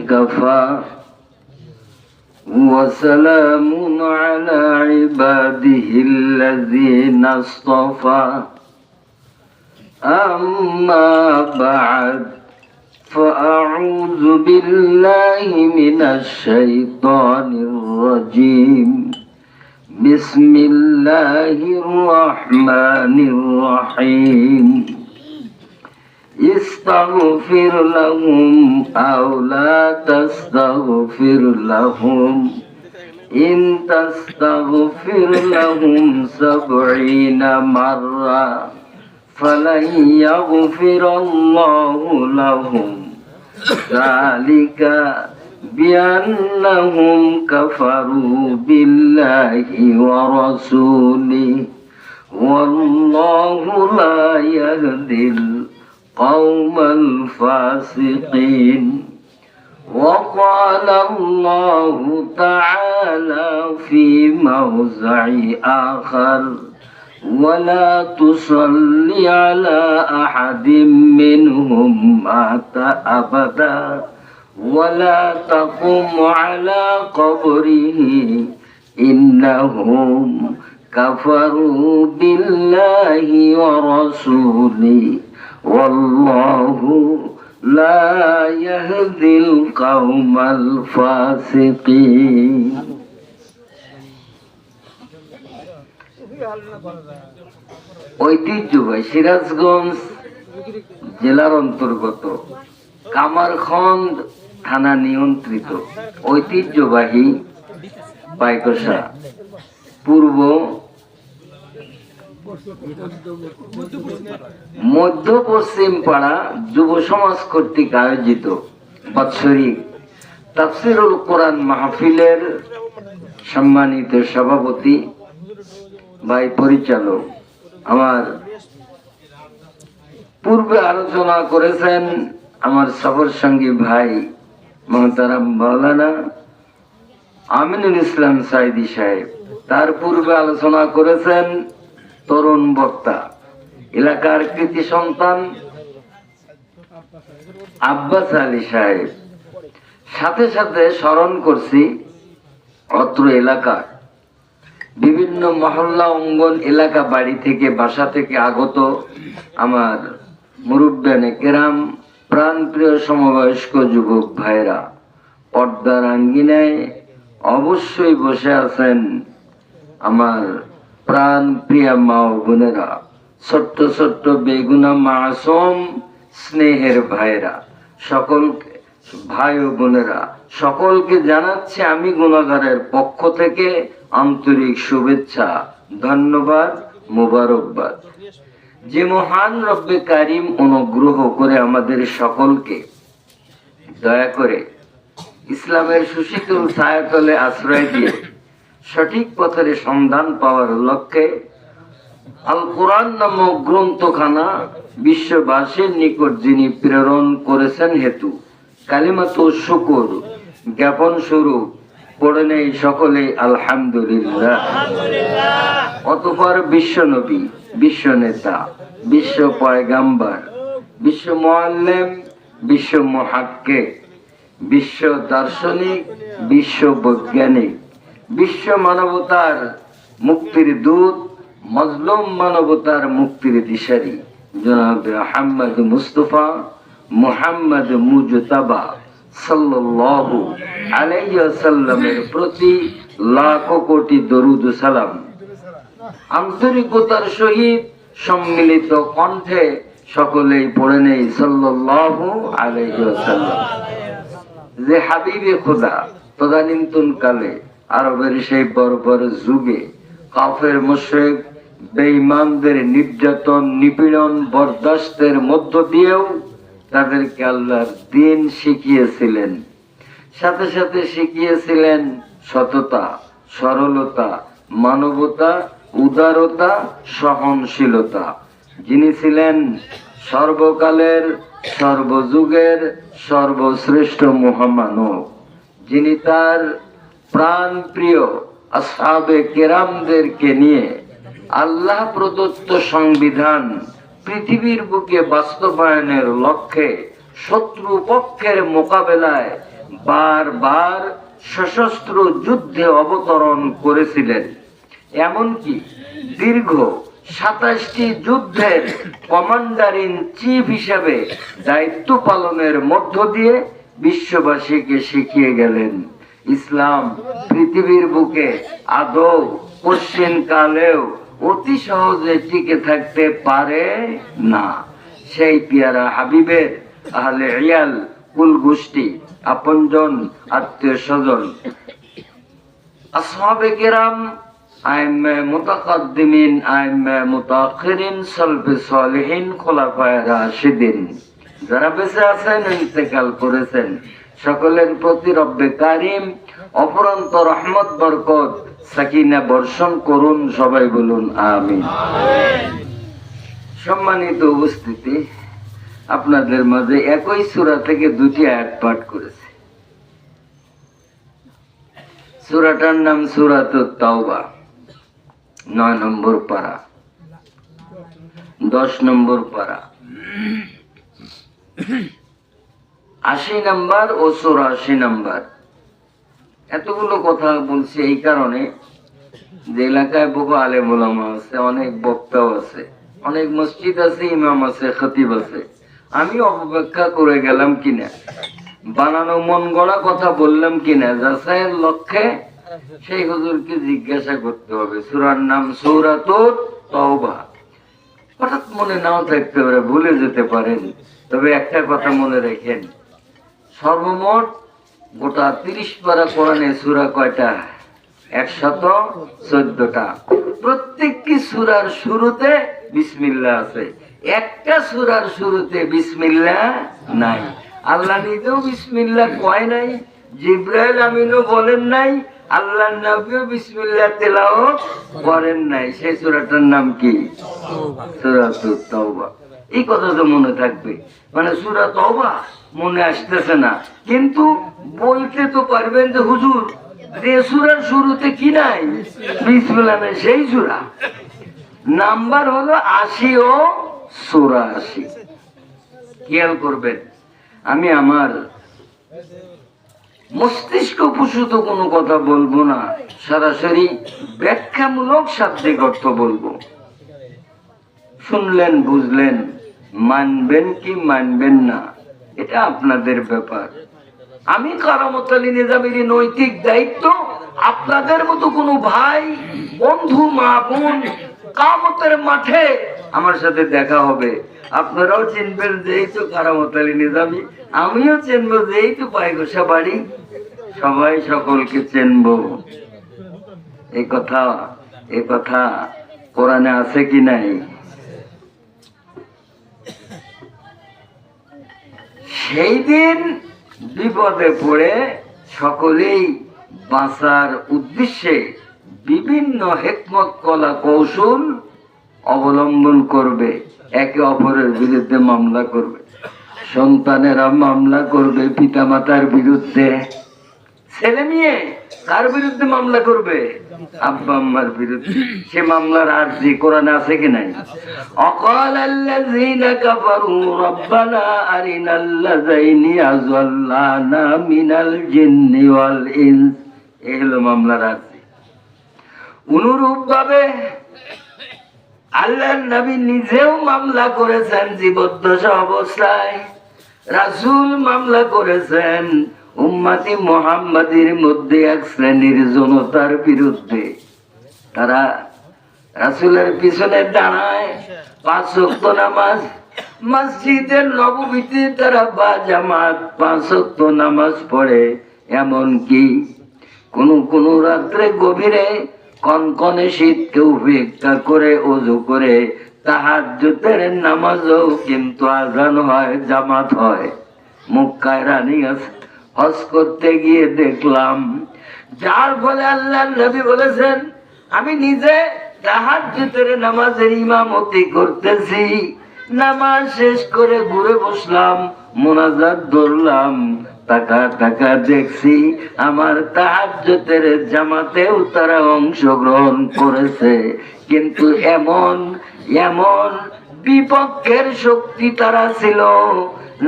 كفى وسلام على عباده الذين اصطفى أما بعد فأعوذ بالله من الشيطان الرجيم بسم الله الرحمن الرحيم استغفر لهم أو لا تستغفر لهم إن تستغفر لهم 70 مرة فلن يغفر الله لهم ذلك بأنهم كفروا بالله ورسوله والله لا يهدي القوم الفاسقين. وقال الله تعالى في موضع آخر ولا تصل على أحد منهم مات أبدا ولا تقم على قبره إنهم كفروا بالله ورسوله والله لا يهدي القوم الفاسقين. ঐতিহ্যবাহী সিরাজগঞ্জ জেলার অন্তর্গত কামারখন্দ থানা নিয়ন্ত্রিত ঐতিহ্যবাহী পাইকশা পূর্ব মধ্য পশ্চিম পাড়া যুব সমাজ কর্তৃক আয়োজিত বাৎসরিক তাফসিরুল কোরআন মাহফিলের সম্মানিত সভাপতি ভাই পরিচালক আমার পূর্বে আলোচনা করেছেন আমার সফর সঙ্গী ভাই মোহতারাম মাওলানা আমিনুল ইসলাম সাইদি সাহেব। তার পূর্বে আলোচনা করেছেন তরুণ বক্তা এলাকার কৃতি সন্তান আব্বাস আলী সাহেব। সাথে সাথে স্মরণ করছি অত্র এলাকার বিভিন্ন মহল্লা অঙ্গন এলাকা বাড়ি থেকে বাসা থেকে আগত আমার মুরব্বানে কেরাম প্রাণপ্রিয় সমবয়স্ক যুবক ভাইরা পর্দার আঙ্গিনায় অবশ্যই বসে আছেন আমার প্রাণ প্রিয়া মা ও বোনেরা, ছোট্ট ছোট্ট বেগুনা মাসুম স্নেহের ভাইরা, সকলকে ভাই ও বোনেরা সকলকে জানাচ্ছি আমি গুনাহগারের পক্ষ থেকে আন্তরিক শুভেচ্ছা, ধন্যবাদ, মোবারকবাদ। যে মহান রব্বে কারিম অনুগ্রহ করে আমাদের সকলকে দয়া করে ইসলামের সুশীতল ছায়াতলে আশ্রয় দিয়ে সঠিক পথের সন্ধান পাওয়ার লক্ষ্যে আল কোরআন নামক গ্রন্থখানা বিশ্ববাসীর নিকট যিনি প্রেরণ করেছেন হেতু কালিমাতু শুকর জ্ঞাপন স্বরূপ পড়ে নেই সকলে আলহামদুলিল্লাহ। অতঃপর বিশ্ব নবী, বিশ্ব নেতা, বিশ্ব পয়গাম্বার, বিশ্ব মুআল্লিম, বিশ্ব মুহাক্কিক, বিশ্ব দার্শনিক, বিশ্ব বৈজ্ঞানিক, বিশ্ব মানবতার মুক্তির দূত, মজলুম মানবতার মুক্তির দিশারি জনাব মুহাম্মদ মুস্তাফা মুহাম্মদ মুজতাবা সাল্লাল্লাহু আলাইহি ওয়াসাল্লামের প্রতি লাখো কোটি দরুদ ও সালাম আন্তরিকতার সহিত সম্মিলিত কণ্ঠে সকলেই পড়ে নেই সাল্লাল্লাহু আলাইহি ওয়াসাল্লাম। যে হাবিবে খোদা তদানীন্তন কালে আরবের সেই বর্বর যুগে কাফের মুশরিক বেঈমানদের নির্যাতন নিপীড়ন বরদাস্তের মধ্য দিয়েও তাদেরকে আল্লাহর দ্বীন শিখিয়েছিলেন, সাথে সাথে শিখিয়েছিলেন সততা, সরলতা, মানবতা, উদারতা, সহনশীলতা। যিনি ছিলেন সর্বকালের সর্বযুগের সর্বশ্রেষ্ঠ মহামানব, যিনি তার প্রাণ প্রিয় আসহাবে কেরামদেরকে নিয়ে আল্লাহ প্রদত্ত সংবিধান পৃথিবীর বুকে বাস্তবায়নের লক্ষ্যে শত্রু পক্ষের মোকাবেলায় বারবার সশস্ত্র যুদ্ধে অবতরণ করেছিলেন। এমনকি দীর্ঘ 27টি যুদ্ধের কমান্ডার ইন চিফ হিসেবে দায়িত্ব পালনের মধ্য দিয়ে বিশ্ববাসীকে শিখিয়ে গেলেন ইসলাম পৃথিবীর বুকে আদৌ পশ্চিম কালেও অতি সহজে টিকে থাকতে পারে না। সেই পিয়ারা হাবিবের আহলে ইয়াল, কুল গোষ্ঠী, আপনজন, আত্মীয় স্বজন, আসহাবে কেরাম, আইম্মে মুতাকাদ্দিমিন, আইম্মে মুতাআখিরিন, সালফে সালেহিন, খোলাফায়ে রাশিদিন, যারা বেঁচে আছেন, ইন্তেকাল করেছেন, সকলের প্রতি রব্বে কারিম অপরন্ত রহমত বরকত সাকিনা বর্ষণ করুন। সবাই বলুন আমিন। সম্মানিত উপস্থিতি, আপনাদের মাঝে একই সূরা থেকে দুটি আয়াত পাঠ করেছে। সূরাটার নাম সূরাতুত তাওবা, 9 নম্বর পারা, 10 নম্বর পারা, 80 নম্বর ও 84 নম্বর। এতগুলো কথা বলছি এই কারণে যে এলাকায় বহু আলেম ওলামা আছে, অনেক বক্তাও আছে, অনেক মসজিদ আছে, ইমাম আছে, খতিব আছে। আমি অপব্যাখ্যা করে গেলাম কিনা, বানানো মন গড়া কথা বললাম কিনা, যাচাইয়ের লক্ষ্যে সেই হুজুরকে জিজ্ঞাসা করতে হবে। সূরার নাম সূরাতুত তাওবা। হঠাৎ মনে নাও থাকতে পারে, ভুলে যেতে পারেন, তবে একটা কথা মনে রাখেন, সর্বমোট গোটা 30 পারা কোরআনে সূরা কয়টা? 114টা। প্রত্যেকটি সূরার শুরুতে বিসমিল্লাহ আছে, একটা সূরার শুরুতে বিসমিল্লাহ নাই। আল্লাহ নিজেও বিসমিল্লাহ কয় নাই, জিবরাইল আমিনও বলেন নাই, আল্লাহর নবীও বিসমিল্লাহ তেলাওয়াত করেন নাই। সেই সূরাটার নাম কি? সূরাতুত তাওবা। এই কথা তো মনে থাকবে। মানে সূরা তাওবা মনে আসতেছে না, কিন্তু বলতে তো পারবেন যে হুজুর যে সূরার শুরুতে কি নাই? বিসমিল্লাহ নাই, সেই সূরা। নাম্বার হলো 80 ও 84। খেয়াল করবেন, আমি আমার মস্তিষ্ক প্রসূত কোনো কথা বলবো না, সরাসরি ব্যাখ্যামূলক শাব্দিক অর্থ বলবো। শুনলেন, বুঝলেন, মানবেন কি মানবেন না এটা আপনাদের ব্যাপার। আমি কারামত আলী নিজামীর নৈতিক দায়িত্ব, আপনাদের মতো কোনো ভাই, বন্ধু, মা, বোন কিয়ামতের মাঠে আমার সাথে দেখা হবে, আপনারাও চিনবেন যে এই তো কারামত আলী নিজামী, আমিও চিনবো যে এই তো পায়গোসা বাড়ি, সবাই সকলকে চিনবো। এই কথা কোরআনে আছে কি নাই? সেই দিন বিপদে পড়ে সকলেই বাঁচার উদ্দেশ্যে বিভিন্ন হিকমত কলা কৌশল অবলম্বন করবে, একে অপরের বিরুদ্ধে মামলা করবে। সন্তানেরা মামলা করবে পিতামাতার বিরুদ্ধে, ছেলে মেয়ে কার বিরুদ্ধে মামলা করবে? আব্বা আম্মার বিরুদ্ধে। সে মামলার আরজি কোরআনে আছে কি নাই? অকালাল্লাযীনা কাফারু রাব্বানা আরিনাল্লাযাইনি আযাল্লানা মিনাল জিন্নি ওয়াল ইনস। এই হলো মামলার আরজি। অনুরূপ ভাবে আল্লাহর নবী নিজেও মামলা করেছেন জীবদ্দশা অবস্থায়, রাসূল মামলা করেছেন উম্মতি মুহাম্মাদির মধ্যে এক শ্রেণীর জনতার বিরুদ্ধে। তারা রাসূলের পিছনে দাঁড়ায়, 5 ওয়াক্ত নামাজ, মসজিদের নববীতে তারা বা জামাত 5 ওয়াক্ত নামাজ পড়ে। এমনকি কোন রাত্রে গভীরে কনকনে শীতকে উপেক্ষা করে ওযু করে তাহাজ্জুদের নামাজও কিন্তু আযান হয়, জামাত হয়। মক্কায় রানী আছে, হজ করতে গিয়ে দেখলাম, যার ফলে আল্লাহর নবী বলেছেন আমি নিজে তাহাজ্জুদের নামাজের ইমামতি করতেছি, নামাজ শেষ করে ঘুরে বসলাম, মোনাজাত ধরলাম, টাকা দেখছি আমার তাহাজ্জুদের জামাতেও তারা অংশগ্রহণ করেছে, কিন্তু এমন বিপক্ষের শক্তি তারা ছিল,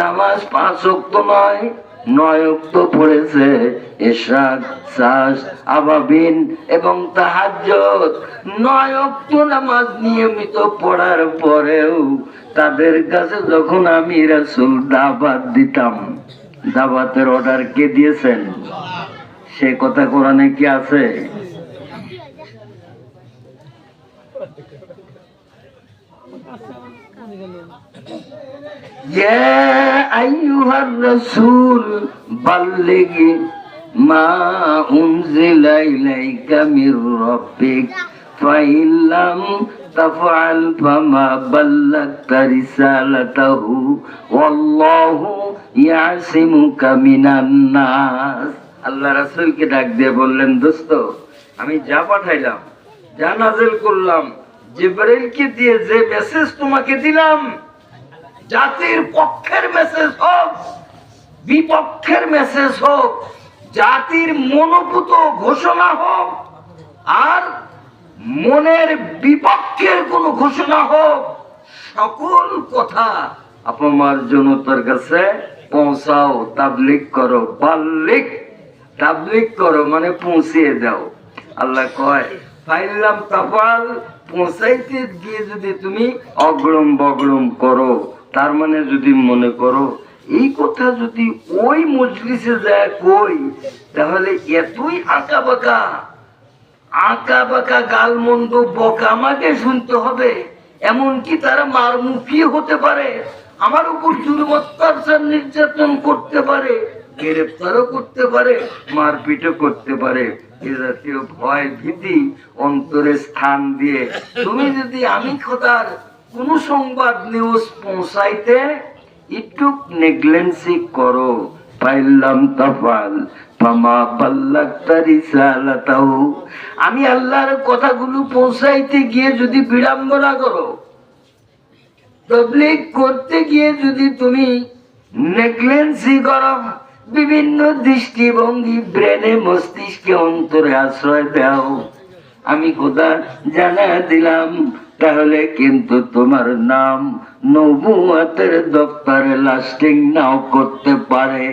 নামাজ 5 ওয়াক্ত নয়, 9 ওয়াক্ত পড়েছে, ইশরাক, সাস, আবাবিন এবং তাহাজ্জুদ। 9 ওয়াক্ত নামাজ নিয়মিত পড়ার পরেও তাদের কাছে যখন আমি রাসূল দাওয়াত দিতাম, দাওয়াতের অর্ডার কে দিয়েছেন? সে কথা কোরআনে কি আছে? ইয়া আইয়ুহার রাসূল বাল্লিগ মা উনজিলা ইলাইকা মির রাব্বিক ফাইন লাম তাফআল ফামা বাল্লাগতা রিসালাতাহু ওয়াল্লাহু ইয়াসিমুকা মিনান নাস। আল্লাহ রাসূলকে ডাক দিয়ে বললেন, দোস্ত, আমি যা পাঠাইলাম, যা নাযিল করলাম, জিবরাইলকে দিয়ে যে মেসেজ তোমাকে দিলাম, জাতির পক্ষের মেসেজ হোক, বিপক্ষের মেসেজ হোক, জাতির মনোভূত ঘোষণা হোক, আর মনের বিপক্ষের কোন ঘোষণা হোক, সকল কথা আপনার জনতার কাছে পৌঁছাও, তাবলীগ করো। বাল্লিগ, তাবলীগ করো মানে পৌঁছিয়ে দাও। আল্লাহ কয়, ফাইলাম তাফাল, পৌঁছাইতে গিয়ে যদি তুমি অগ্রম বগ্রম করো, তার মানে যদি মনে করো এই কথা যদি ওই মজলিসে যায় কই, তাহলে এতই আঁকা বাঁকা গালমন্দ বকা আমাকে শুনতে হবে, এমনকি তারা মারমুখী হতে পারে, আমার উপর জুলুম অত্যাচার নির্যাতন করতে পারে, গ্রেফতারও করতে পারে, মারপিটও করতে পারে। এ জাতীয় ভয় ভীতি অন্তরে স্থান দিয়ে তুমি যদি আমি খোদার কোন সংবাদ নিউজ পৌঁছাইতে একটু নেগলেন্সি করো, পাইলাম তাফাল ফামা বাল্লাগতা রিসালাতাহু, আমি আল্লাহর কথাগুলো পৌঁছাইতে গিয়ে যদি বিড়ম্বনা করো, তাবলীগ করতে গিয়ে যদি তুমি নেগলেন্সি করো, বিভিন্ন দৃষ্টিভঙ্গি ব্রেনে মস্তিষ্কে অন্তরে আশ্রয় দাও, আমি খোদা জানা দিলাম, তাহলে কিন্তু তোমার নাম নবুয়তের দপ্তরে লাস্টিং নাও করতে পারে,